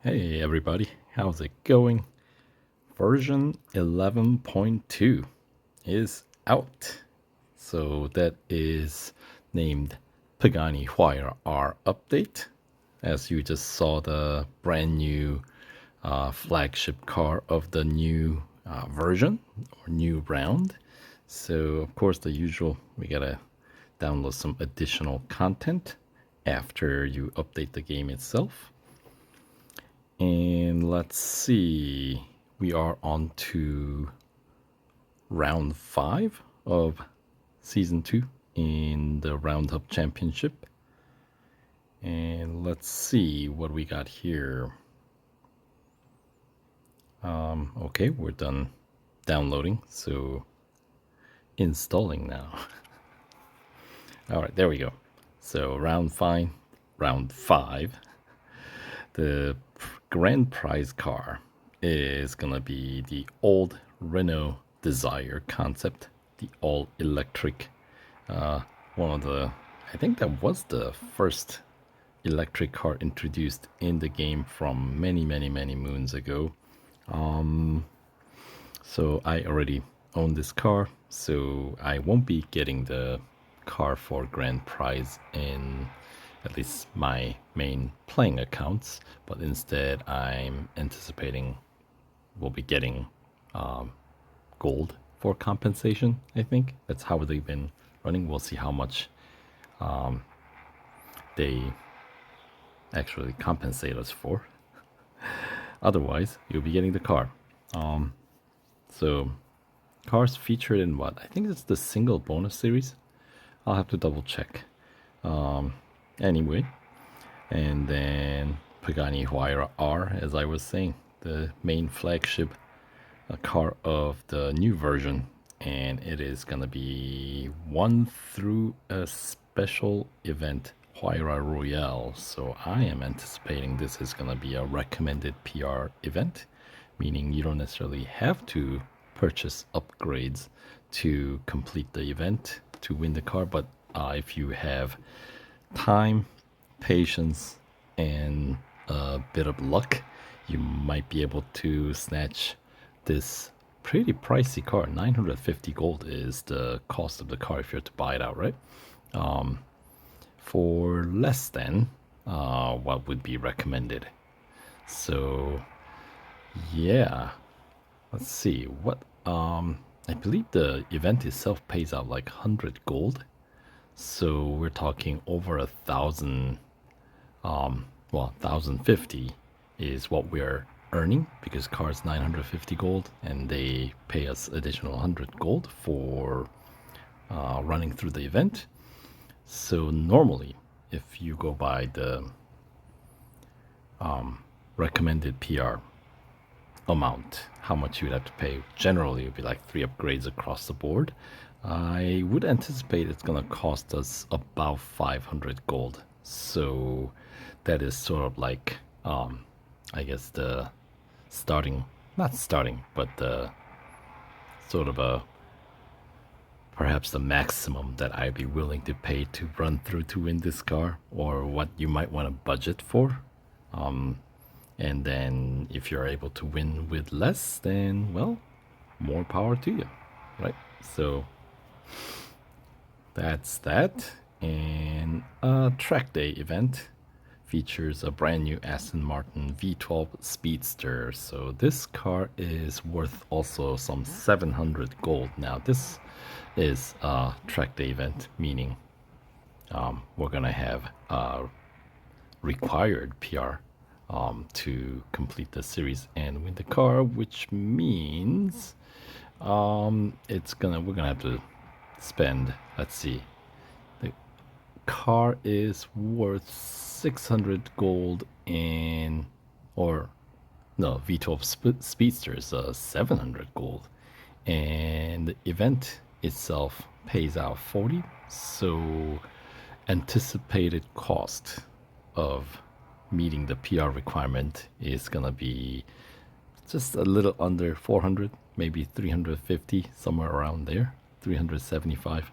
Hey everybody, how's it going? Version 11.2 is out. So that is named Pagani Huayra R update. As you just saw the brand new flagship car of the new version or new round. So of course the usual, we gotta download some additional content after you update the game itself. And let's see, we are on to round 5 of season 2 in the Roundup Championship. And let's see what we got here. Okay, we're done downloading, so installing now. All right, there we go. So round 5. The grand prize car is gonna be the old Renault DeZir concept, the all-electric. One of the, I think that was the first electric car introduced in the game from many moons ago. So I already own this car, so I won't be getting the car for grand prize in at least my main playing accounts, but instead I'm anticipating we'll be getting gold for compensation. I think that's how they've been running. We'll see how much they actually compensate us for. Otherwise, you'll be getting the car. So cars featured in what? I think it's the single bonus series. I'll have to double check. Anyway, and then Pagani Huayra R, as I was saying, the main flagship car of the new version, and it is gonna be won through a special event, Huayra ROYALE. So I am anticipating this is gonna be a recommended PR event, meaning you don't necessarily have to purchase upgrades to complete the event to win the car, but if you have time, patience, and a bit of luck, you might be able to snatch this pretty pricey car. 950 gold is the cost of the car if you're to buy it outright, for less than what would be recommended. So yeah, let's see what I believe the event itself pays out like 100 gold. So we're talking over 1,000, 1,050 is what we're earning because car's 950 gold and they pay us additional 100 gold for running through the event. So normally, if you go by the recommended PR amount, how much you would have to pay, generally it would be like 3 upgrades across the board. I would anticipate it's gonna cost us about 500 gold. So that is sort of like, I guess the starting, not starting, but the sort of a, perhaps the maximum that I'd be willing to pay to run through to win this car, or what you might want to budget for. And then if you're able to win with less, then, well, more power to you, right? So that's that. And a track day event features a brand new Aston Martin V12 Speedster. So this car is worth also some 700 gold. Now this is a track day event, meaning we're gonna have required PR to complete the series and win the car, which means we're gonna have to spend, let's see, the car is worth 600 gold in, or no, V12 Speedster is 700 gold, and the event itself pays out 40. So anticipated cost of meeting the PR requirement is gonna be just a little under 400, maybe 350, somewhere around there. 375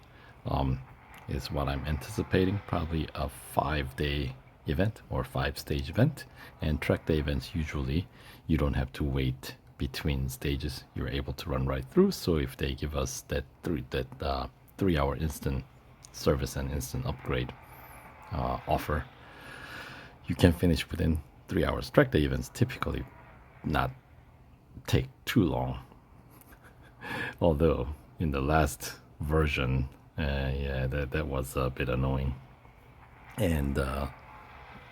is what I'm anticipating. Probably a 5-day event or 5-stage event. And track day events, usually you don't have to wait between stages. You're able to run right through. So if they give us that 3-hour instant service and instant upgrade offer, you can finish within 3 hours. Track day events typically not take too long. Although in the last version, that was a bit annoying. And the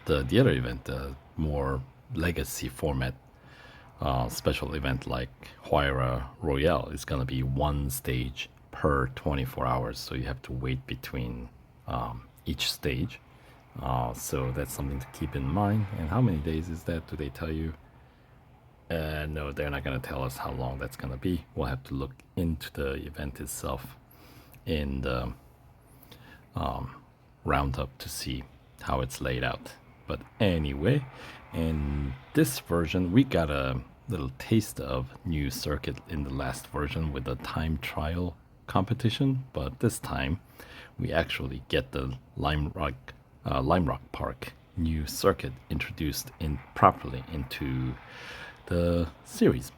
other event, the more legacy format special event like Huayra ROYALE, is gonna be 1 stage per 24 hours. So you have to wait between each stage. So that's something to keep in mind. And how many days is that? Do they tell you? No, they're not going to tell us how long that's going to be. We'll have to look into the event itself in the roundup to see how it's laid out. But anyway, in this version, we got a little taste of new circuit in the last version with the time trial competition. But this time, we actually get the Lime Rock Park new circuit introduced properly into the series.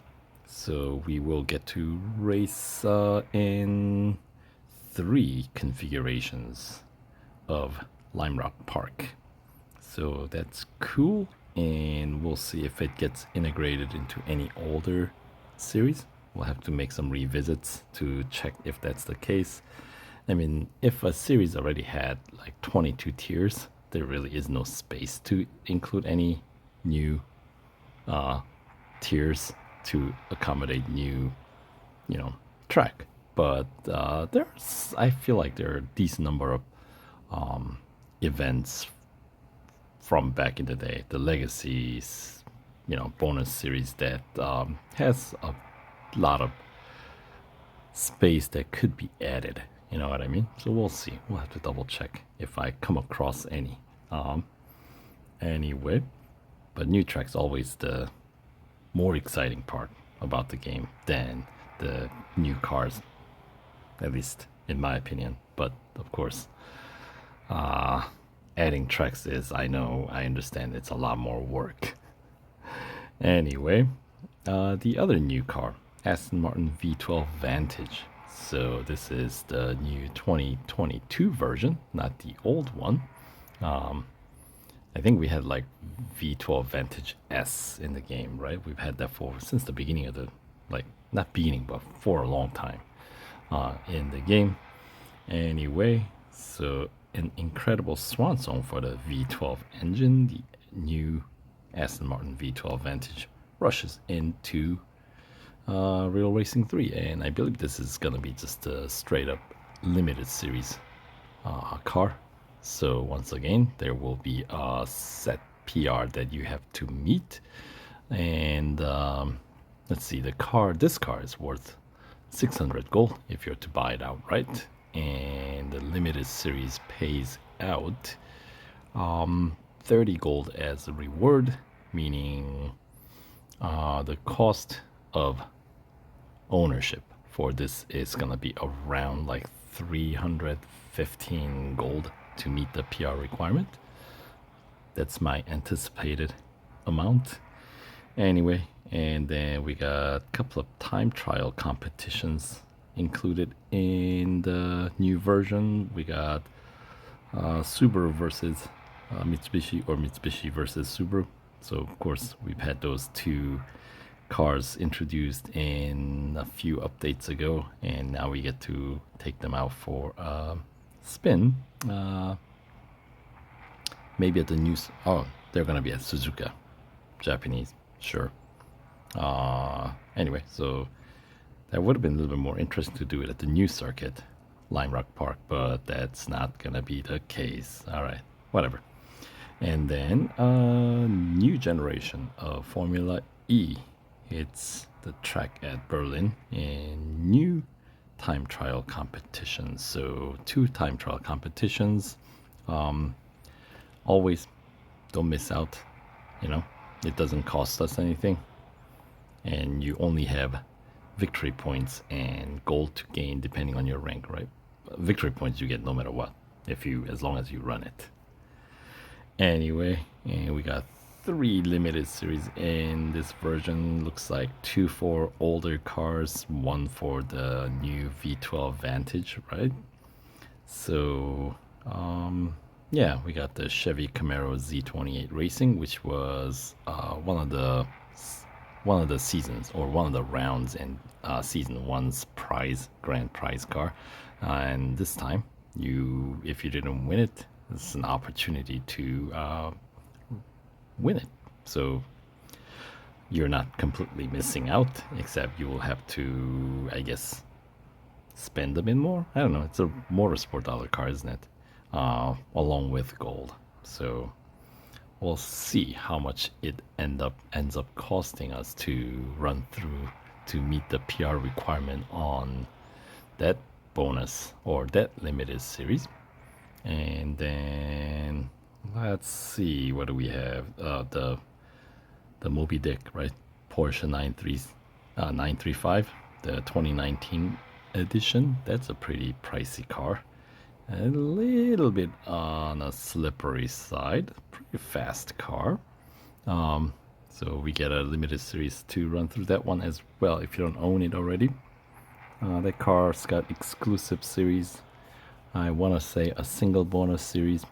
So we will get to race in 3 configurations of Lime Rock Park. So that's cool, and we'll see if it gets integrated into any older series. We'll have to make some revisits to check if that's the case. I mean, if a series already had like 22 tiers, there really is no space to include any new tiers to accommodate new, track. But I feel like there are a decent number of events from back in the day, the legacies, bonus series that has a lot of space that could be added. You know what I mean? So we'll see. We'll have to double check if I come across any. Anyway, but new track's always the more exciting part about the game than the new cars, at least in my opinion. But of course, adding tracks I understand it's a lot more work. Anyway, the other new car, Aston Martin V12 Vantage. So this is the new 2022 version, not the old one. I think we had like V12 Vantage S in the game, right? We've had that since the beginning of not beginning, but for a long time in the game. Anyway, so an incredible swan song for the V12 engine. The new Aston Martin V12 Vantage rushes into Real Racing 3, and I believe this is gonna be just a straight up limited series car. So once again, there will be a set PR that you have to meet, and let's see, this car is worth 600 gold if you're to buy it outright, and the limited series pays out 30 gold as a reward, meaning the cost of ownership for this is gonna be around like 315 gold to meet the PR requirement. That's my anticipated amount. Anyway, and then we got a couple of time trial competitions included in the new version. We got Subaru versus Mitsubishi, or Mitsubishi versus Subaru. So of course we've had those 2 cars introduced in a few updates ago, and now we get to take them out for spin. Maybe at the new. They're gonna be at Suzuka, Japanese, sure. Anyway, so that would have been a little bit more interesting to do it at the new circuit, Lime Rock Park, but that's not gonna be the case. All right, whatever. And then new generation of Formula E. It's the track at Berlin and new time trial competitions. So 2 time trial competitions. Always don't miss out. It doesn't cost us anything, and you only have victory points and gold to gain depending on your rank, right? Victory points you get no matter what, as long as you run it. Anyway, and we got 3 limited series in this version. Looks like 2 for older cars, 1 for the new V12 Vantage, right? So, yeah, we got the Chevy Camaro Z28 Racing, which was one of the seasons or one of the rounds in season one's grand prize car. And this time, if you didn't win it, it's an opportunity to win it. So you're not completely missing out, except you will have to, I guess, spend a bit more. I don't know. It's a motorsport dollar car, isn't it? Along with gold. So we'll see how much it ends up costing us to run through to meet the PR requirement on that bonus or that limited series. And then let's see, what do we have? The Moby Dick, right? Porsche 935, the 2019 edition. That's a pretty pricey car. A little bit on a slippery side. Pretty fast car. So we get a limited series to run through that one as well if you don't own it already. That car's got exclusive series. I want to say a single bonus series.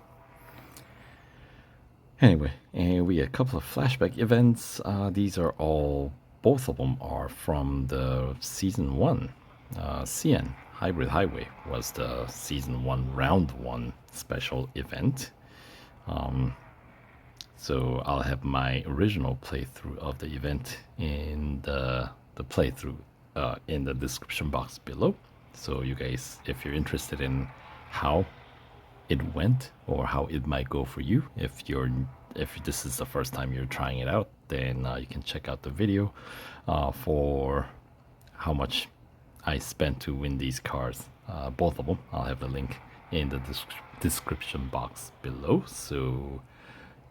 Anyway, and we get a couple of flashback events. These are both of them are from the season 1. CN Hybrid Highway was the season 1 round 1 special event. So I'll have my original playthrough of the event in the playthrough in the description box below. So you guys, if you're interested in how it went or how it might go for you, if this is the first time you're trying it out, then you can check out the video for how much I spent to win these cars, both of them. I'll have the link in the description box below. So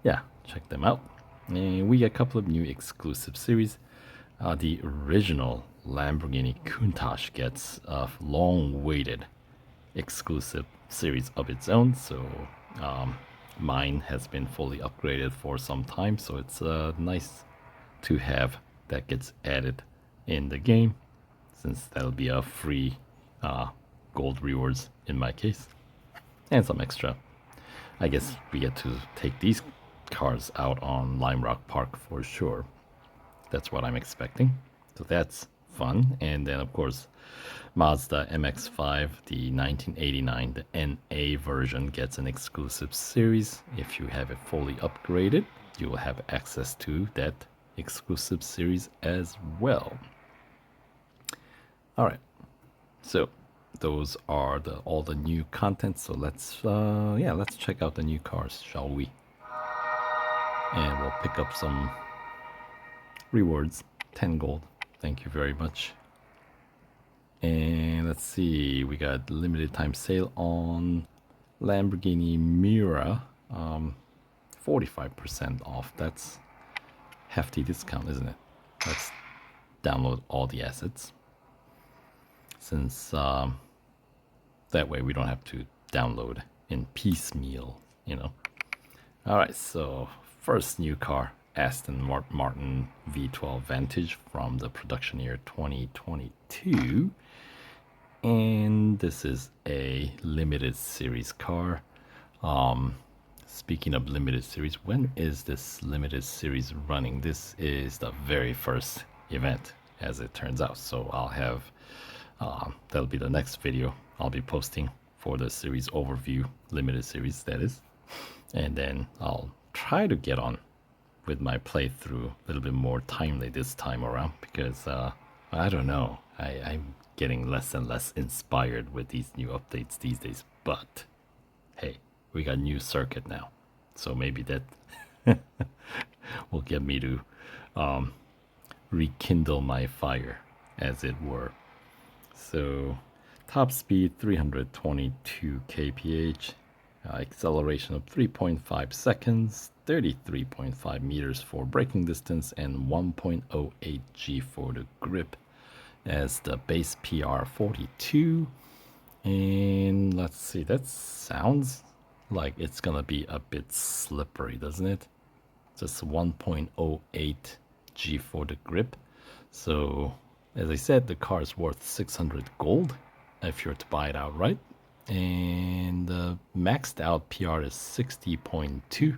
yeah, check them out. And we get a couple of new exclusive series. The original Lamborghini Countach gets a long-awaited exclusive series of its own. So mine has been fully upgraded for some time, so it's nice to have that gets added in the game, since that'll be a free gold rewards in my case, and some extra. I guess we get to take these cars out on Lime Rock Park for sure. That's what I'm expecting. So that's fun. And then of course Mazda MX-5, the 1989, the NA version, gets an exclusive series. If you have it fully upgraded, you will have access to that exclusive series as well. All right, so those are all the new content. So let's check out the new cars, shall we? And we'll pick up some rewards. 10 gold. Thank you very much. And let's see, we got limited time sale on Lamborghini Miura, 45% off. That's hefty discount, isn't it? Let's download all the assets, since that way we don't have to download in piecemeal, you know. All right, so first new car, Aston Martin V12 Vantage from the production year 2022. And this is a limited series car. Speaking of limited series, when is this limited series running? This is the very first event, as it turns out. So I'll have, that'll be the next video I'll be posting for the series overview, limited series that is. And then I'll try to get on with my playthrough a little bit more timely this time around, because I don't know, I'm getting less and less inspired with these new updates these days. But hey, we got new circuit now, so maybe that will get me to rekindle my fire, as it were. So top speed 322 kph, acceleration of 3.5 seconds, 33.5 meters for braking distance, and 1.08 G for the grip as the base PR 42. And let's see, that sounds like it's gonna be a bit slippery, doesn't it? Just 1.08 G for the grip. So as I said, the car is worth 600 gold if you're to buy it outright. And the maxed out PR is 60.2.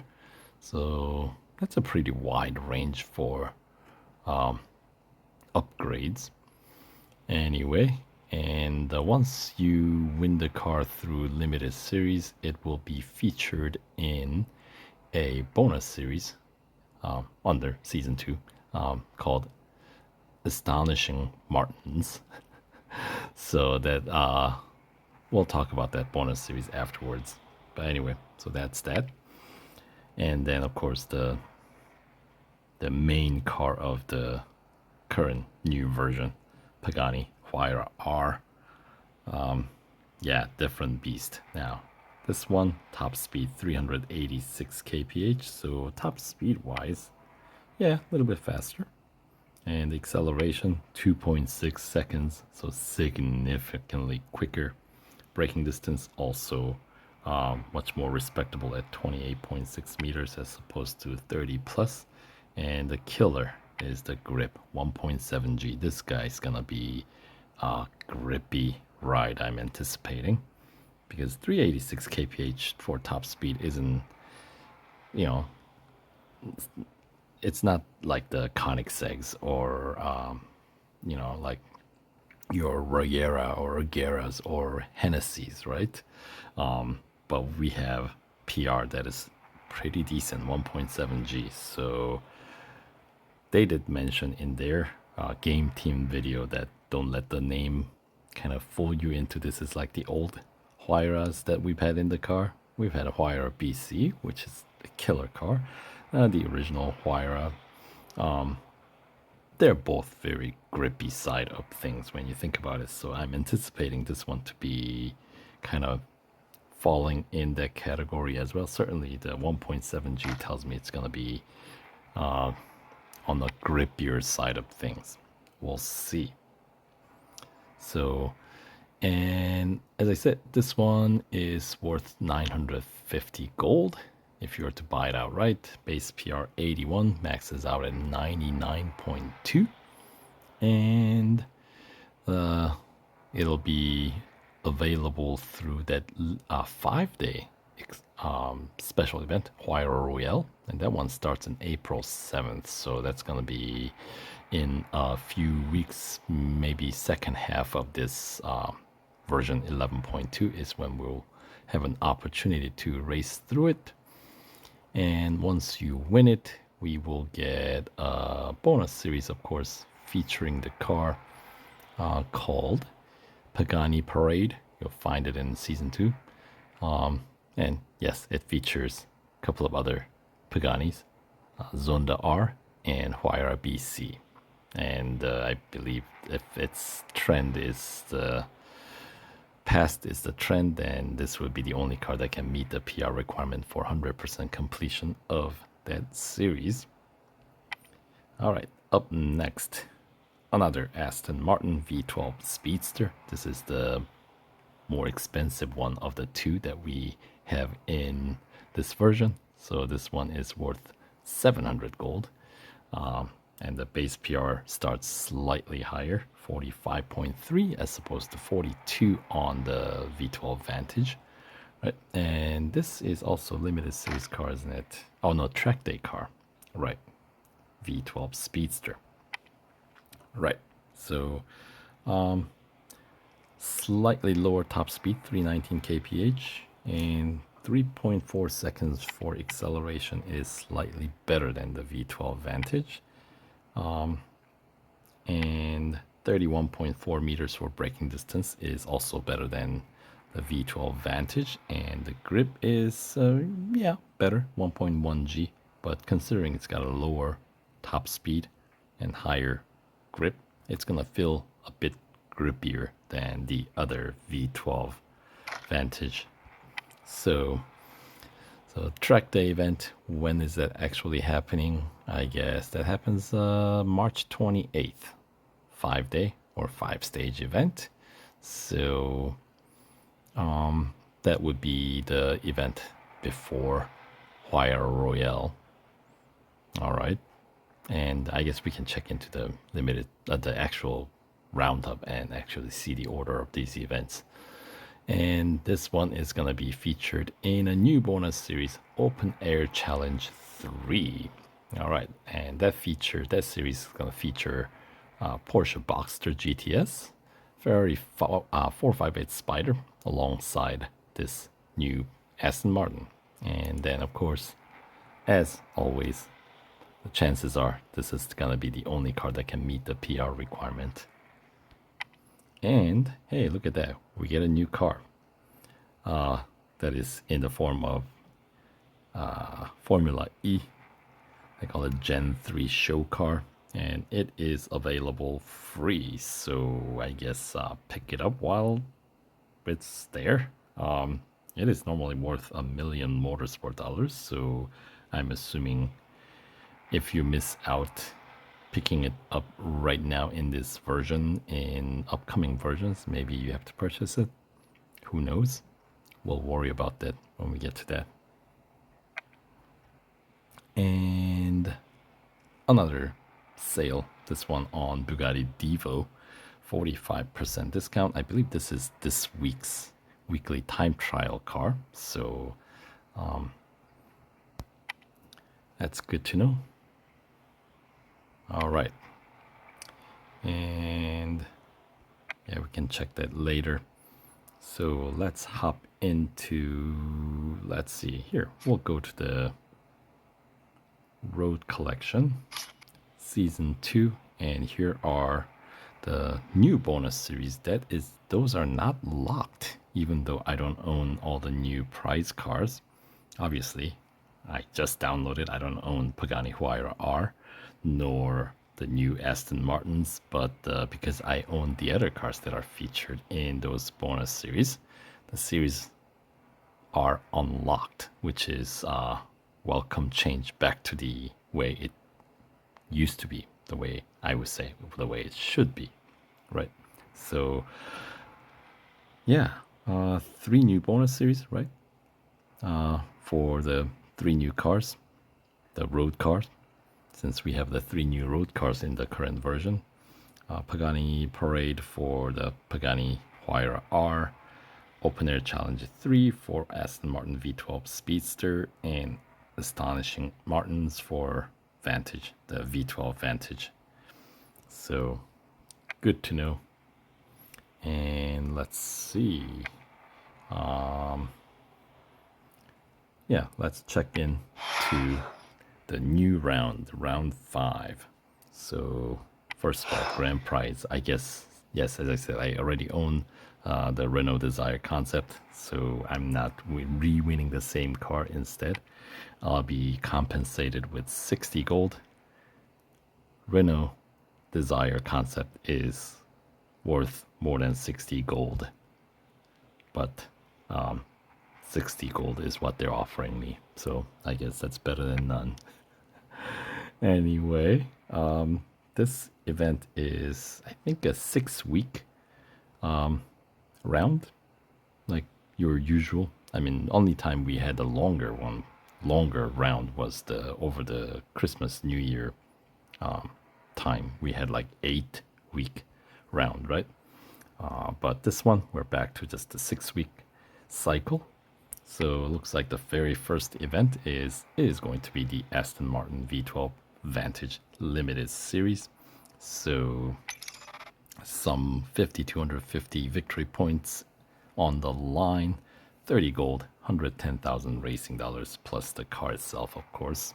So that's a pretty wide range for upgrades. Anyway, and once you win the car through limited series, it will be featured in a bonus series under season 2 called Astonishing Martins. So that we'll talk about that bonus series afterwards. But anyway, so that's that. And then of course the main car of the current new version, Pagani Huayra R. Yeah, different beast. Now this one, top speed 386 kph, so top speed wise, yeah, a little bit faster. And acceleration 2.6 seconds, so significantly quicker. Braking distance also much more respectable at 28.6 meters as opposed to 30 plus. And the killer is the grip, 1.7 G. This guy's gonna be a grippy ride, I'm anticipating, because 386 kph for top speed isn't, you know, it's not like the Koenigsegg's or you know, like your Royale or Guerras or Hennessy's, right? But we have PR that is pretty decent, 1.7 G. So they did mention in their game team video that don't let the name kind of fool you into this is like the old Huayras that we've had in the car. We've had a Huayra BC, which is a killer car. The original Huayra. They're both very grippy side of things when you think about it. So I'm anticipating this one to be kind of falling in that category as well. Certainly the 1.7 G tells me it's going to be on the grippier side of things. We'll see. So, and as I said, this one is worth 950 gold. If you were to buy it outright, base PR 81, maxes out at 99.2. And it'll be available through that 5-day special event, ROYALE. And that one starts in April 7th. So that's going to be in a few weeks, maybe second half of this version 11.2 is when we'll have an opportunity to race through it. And once you win it, we will get a bonus series, of course, featuring the car called Pagani Parade. You'll find it in season 2. And yes, it features a couple of other Paganis, Zonda R and Huayra BC. And I believe if its trend is the past is the trend, then this would be the only car that can meet the PR requirement for 100% completion of that series. All right, up next, another Aston Martin V12 Speedster. This is the more expensive one of the two that we have in this version. So this one is worth 700 gold. And the base PR starts slightly higher, 45.3 as opposed to 42 on the V12 Vantage. Right, and this is also limited series car, isn't it? Oh no, track day car. Right, V12 Speedster. Right, so slightly lower top speed, 319 kph, and 3.4 seconds for acceleration is slightly better than the V12 Vantage. And 31.4 meters for braking distance is also better than the V12 Vantage, and the grip is yeah, better, 1.1 G, but considering it's got a lower top speed and higher grip, it's gonna feel a bit grippier than the other V12 Vantage. So track day event, when is that actually happening? I guess that happens March 28th, 5-day or 5-stage event. So that would be the event before Huayra ROYALE. All right, and I guess we can check into the limited, the actual roundup and actually see the order of these events. And this one is gonna be featured in a new bonus series, Open Air Challenge 3. All right, and that series is gonna feature Porsche Boxster GTS, Ferrari 458 Spider, alongside this new Aston Martin. And then, of course, as always, the chances are this is gonna be the only car that can meet the PR requirement. And hey, look at that, we get a new car that is in the form of Formula E. They call it Gen 3 show car, and it is available free, so I guess pick it up while it's there. It is normally worth $1 million motorsport dollars, so I'm assuming if you miss out picking it up right now in this version, in upcoming versions, maybe you have to purchase it. Who knows? We'll worry about that when we get to that. And another sale, this one on Bugatti Divo, 45% discount. I believe this is this week's weekly time trial car, so that's good to know. All right, and yeah, we can check that later. So let's hop into, let's see here, we'll go to the Road Collection Season 2, and here are the new bonus series. Those are not locked, even though I don't own all the new prize cars. Obviously, I just downloaded, I don't own Pagani Huayra R, nor the new Aston Martins, but because I own the other cars that are featured in those bonus series, the series are unlocked, which is welcome change back to the way it used to be, the way I would say, the way it should be, right? So yeah, 3 new bonus series, right? For the 3 new cars, the road cars, since we have the 3 new road cars in the current version. Pagani Parade for the Pagani Huayra R, Open Air Challenge 3 for Aston Martin V12 Speedster, and Astonishing Martins for Vantage, the V12 Vantage. So good to know. And let's see. Yeah, let's check in to the new round 5. So first of all, grand prize, I guess, yes, as I said, I already own the Renault DeZir concept, so I'm not re-winning the same car. Instead, I'll be compensated with 60 gold. Renault DeZir concept is worth more than 60 gold, but 60 gold is what they're offering me, so I guess that's better than none. Anyway, this event is, I think, a 6-week round, like your usual. I mean, only time we had a longer round was over the Christmas New Year time. We had like 8-week round, right? But this one, we're back to just a 6-week cycle. So it looks like the very first event is going to be the Aston Martin V12 Vantage Limited Series. So some 5,250 victory points on the line, 30 gold, 110,000 racing dollars, plus the car itself, of course.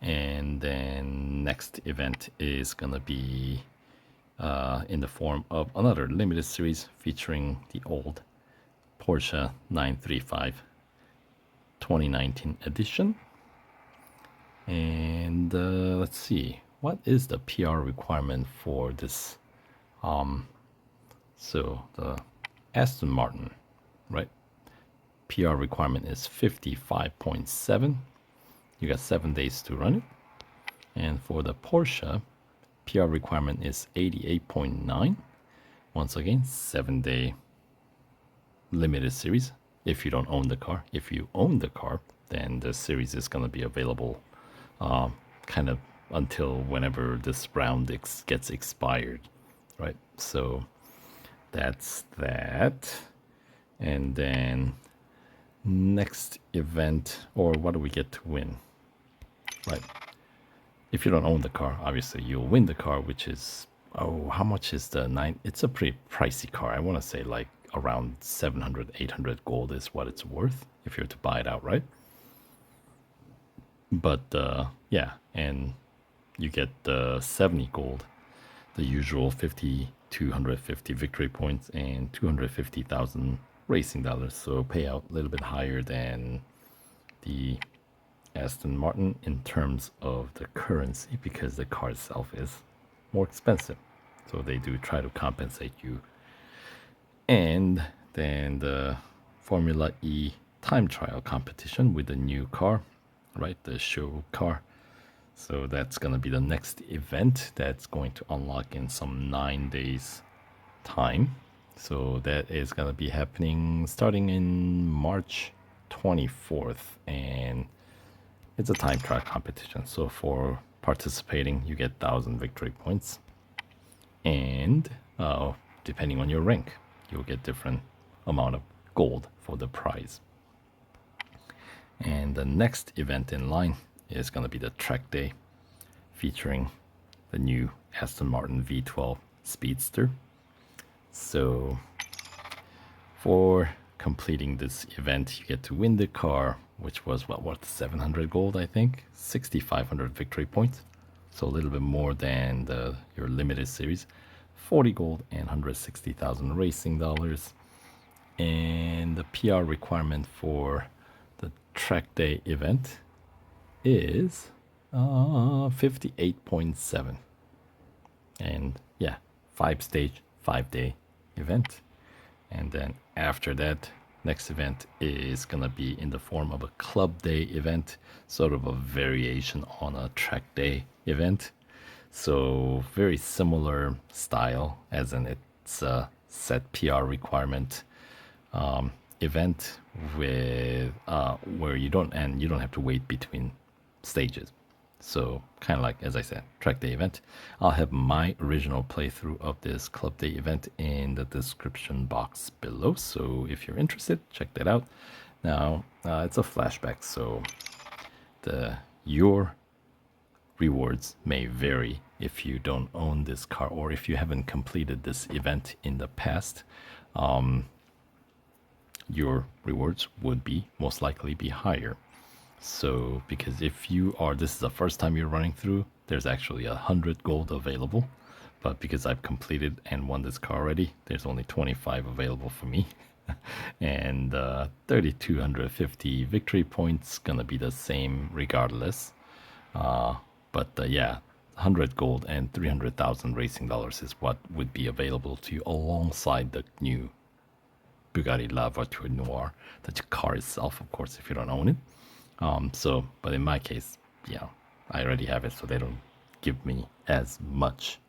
And then next event is gonna be in the form of another limited series featuring the old Porsche 935 2019 edition. And let's see, what is the PR requirement for this? So the Aston Martin, right? PR requirement is 55.7. You got 7 days to run it. And for the Porsche, PR requirement is 88.9. Once again, 7-day limited series. if you don't own the car. If you own the car, then the series is going to be available kind of until whenever this round gets expired, right? So that's that. And then next event, or what do we get to win, right? If you don't own the car, obviously you'll win the car, which is, oh, how much is the 9? It's a pretty pricey car. I want to say like around 700, 800 gold is what it's worth if you're to buy it outright. But yeah, and you get 70 gold, the usual 50, 250 victory points, and 250,000 racing dollars. So payout a little bit higher than the Aston Martin in terms of the currency, because the car itself is more expensive. So they do try to compensate you. And then the Formula E time trial competition with the new car, right? The show car. So that's going to be the next event that's going to unlock in some 9 days time. So that is going to be happening starting in March 24th. And it's a time trial competition. So for participating, you get 1,000 victory points. And depending on your rank, you'll get different amount of gold for the prize. And the next event in line is going to be the track day, featuring the new Aston Martin V12 Speedster. So for completing this event, you get to win the car, which was what 700 gold, I think, 6,500 victory points, so a little bit more than your limited series, 40 gold and 160,000 racing dollars. And the PR requirement for the track day event is 58.7. And yeah, 5-stage, 5-day event. And then after that, next event is going to be in the form of a club day event, sort of a variation on a track day event. So very similar style, as in it's a set PR requirement event with where you don't have to wait between stages. So kind of like, as I said, track day event. I'll have my original playthrough of this club day event in the description box below. So if you're interested, check that out. Now it's a flashback, so your rewards may vary if you don't own this car or if you haven't completed this event in the past. Your rewards would most likely be higher. So because if you are, this is the first time you're running through, there's actually 100 gold available. But because I've completed and won this car already, there's only 25 available for me. And 3,250 victory points, gonna be the same regardless. But yeah, 100 gold and 300,000 racing dollars is what would be available to you alongside the new Bugatti La Voiture Noire, the car itself, of course, if you don't own it. But in my case, yeah, I already have it, so they don't give me as much.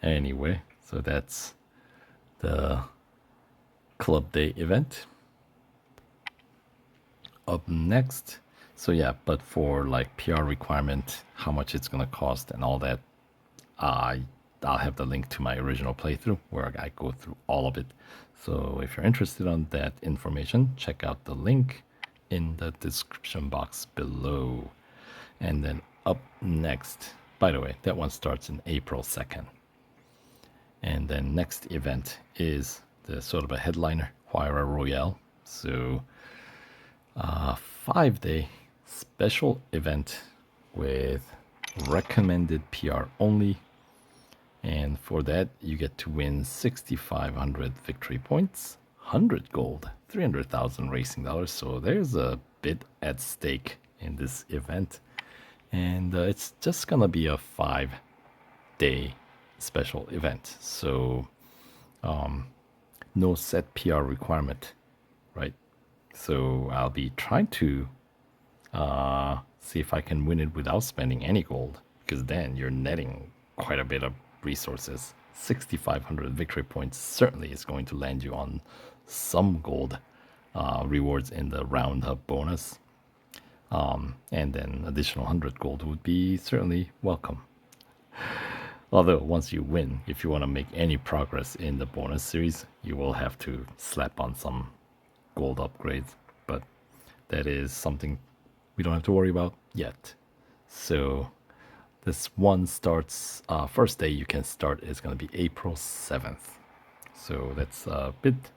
Anyway, so that's the club day event. Up next, so yeah, but for like PR requirement, how much it's gonna cost and all that, I'll have the link to my original playthrough where I go through all of it. So if you're interested on that information, check out the link in the description box below. And then up next, by the way, that one starts in April 2nd. And then next event is the sort of a headliner, Huayra ROYALE. So 5-day special event with recommended PR only. And for that, you get to win 6,500 victory points, 100 gold, 300,000 racing dollars. So there's a bit at stake in this event. And it's just going to be a 5-day special event. So no set PR requirement, right? So I'll be trying to see if I can win it without spending any gold, because then you're netting quite a bit of resources 6,500 victory points certainly is going to land you on some gold rewards in the roundup bonus. And then additional 100 gold would be certainly welcome. Although once you win, if you want to make any progress in the bonus series, you will have to slap on some gold upgrades. But that is something we don't have to worry about yet. So this one starts, first day you can start is going to be April 7th. So that's a bit,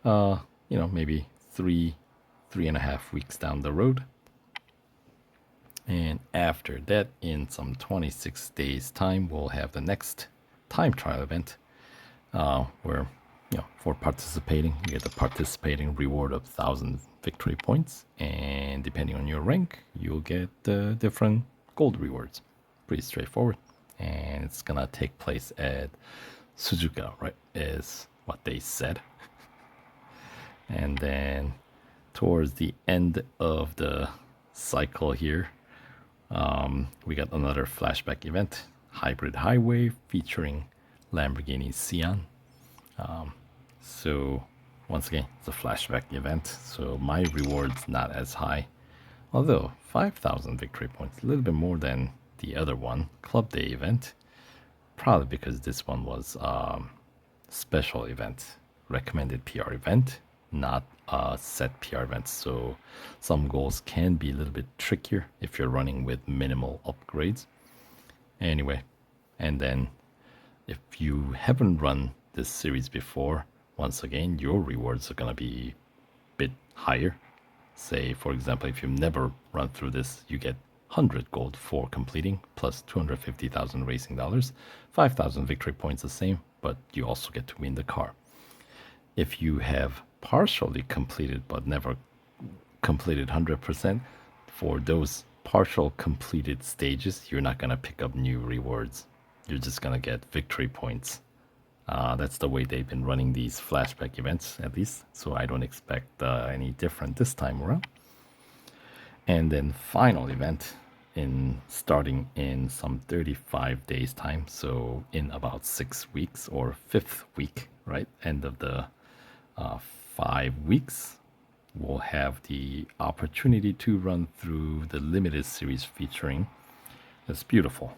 maybe 3.5 weeks down the road. And after that, in some 26 days time, we'll have the next time trial event where, for participating, you get the participating reward of 1,000 victory points. And depending on your rank, you'll get different gold rewards. Pretty straightforward. And it's going to take place at Suzuka, right, is what they said. And then towards the end of the cycle here, we got another flashback event, Hybrid Highway, featuring Lamborghini Sian. So once again, it's a flashback event, so my reward's not as high. Although 5,000 victory points, a little bit more than the other one, Club Day event. Probably because this one was special event, recommended PR event, not a set PR event. So some goals can be a little bit trickier if you're running with minimal upgrades. Anyway, and then if you haven't run this series before, once again, your rewards are going to be a bit higher. Say, for example, if you've never run through this, you get 100 gold for completing, plus 250,000 racing dollars, 5,000 victory points the same, but you also get to win the car. If you have partially completed but never completed 100%, for those partial completed stages, you're not going to pick up new rewards. You're just going to get victory points. That's the way they've been running these flashback events, at least. So I don't expect any different this time around. And then final event starting in some 35 days time. So in about 6 weeks or 5th week, right? End of the 5 weeks, we'll have the opportunity to run through the limited series featuring this beautiful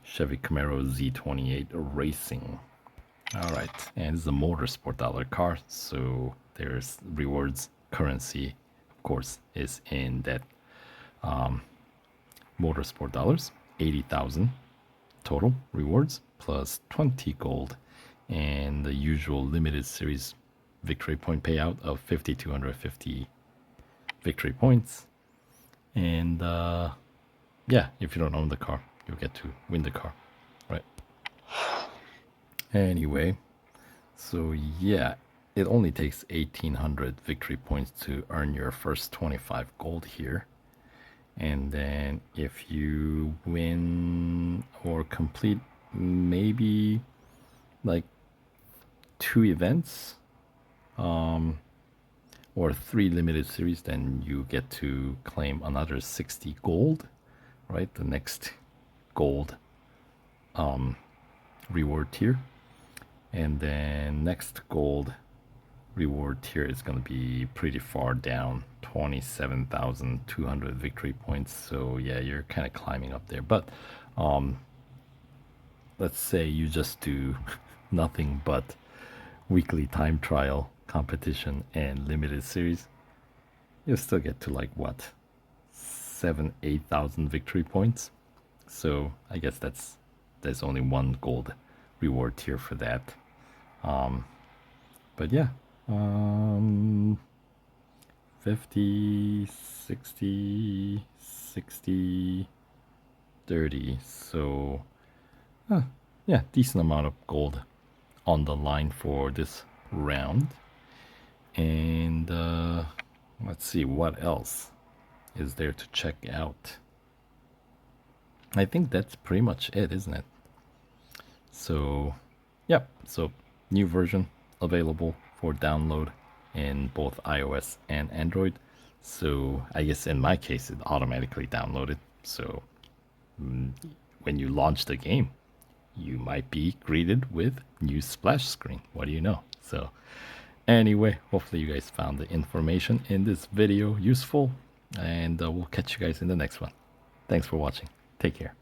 Chevy Camaro Z28 Racing. All right, and it's a motorsport dollar car, so there's rewards currency, of course, is in that motorsport dollars, 80,000 total rewards plus 20 gold, and the usual limited series victory point payout of 5,250 victory points. And yeah, if you don't own the car, you'll get to win the car, right? Anyway, so yeah, it only takes 1,800 victory points to earn your first 25 gold here. And then if you win or complete maybe like 2 events or 3 limited series, then you get to claim another 60 gold, right? The next gold reward tier. And then next gold reward tier is going to be pretty far down, 27,200 victory points. So yeah, you're kind of climbing up there. But let's say you just do nothing but weekly time trial competition and limited series, you'll still get to like what, 7,000-8,000 victory points. So I guess there's only one gold reward tier for that. But yeah, 50, 60, 60, 30. So yeah, decent amount of gold on the line for this round. And let's see what else is there to check out. I think that's pretty much it, isn't it? So yeah, so new version available for download in both iOS and Android. So I guess in my case it automatically downloaded. So when you launch the game, you might be greeted with new splash screen. What do you know? So anyway, hopefully you guys found the information in this video useful, and we'll catch you guys in the next one. Thanks for watching. Take care.